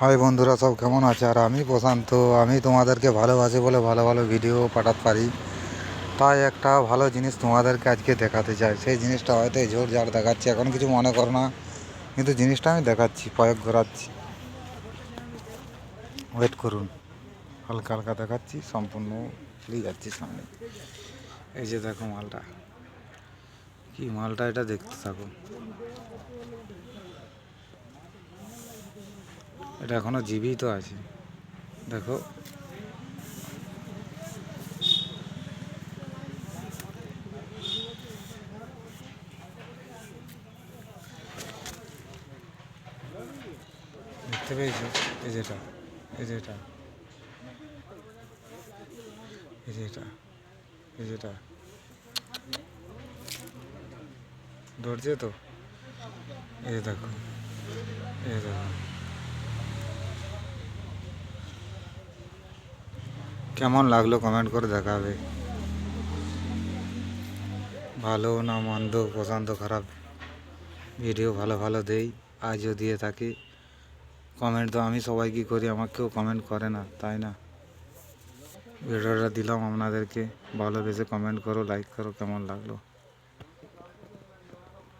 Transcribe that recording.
High বন্ধুরা, সব কেমন আছে? আর আমি প্রশান্ত। আমি তোমাদেরকে ভালোবাসি বলে ভালো ভালো ভিডিও পাঠাতে পারি। তাই একটা ভালো জিনিস তোমাদেরকে আজকে দেখাতে চাই। সেই জিনিসটা হয়তো এই ঝোড় ঝাড় দেখাচ্ছি, এখন কিছু মনে করো না, কিন্তু জিনিসটা আমি দেখাচ্ছি, প্রয়োগ ঘোরাচ্ছি। ওয়েট করুন, হালকা হালকা দেখাচ্ছি, সম্পূর্ণ ফ্রি যাচ্ছি সামনে। এই যে দেখো মালটা, কি মালটা, এটা দেখতে থাকো। এটা এখনো জীবিত আছে, দেখো। দেখতে পেয়েছো? এই যেটা, এই যেটা, এই যেটা, এই যেটা ধরছে তো, এই দেখো, এই দেখো। কেমন লাগলো কমেন্ট করে দেখাবে। ভালো না মন্দ, পছন্দ খারাপ ভিডিও ভালো ভালো দেই, আজও দিয়ে থাকি। কমেন্ট তো আমি সবাই কি করি, আমাকেও কমেন্ট করে না, তাই না? ভিডিওটা দিলাম আপনাদেরকে, ভালোবেসে কমেন্ট করো, লাইক করো, কেমন লাগলো।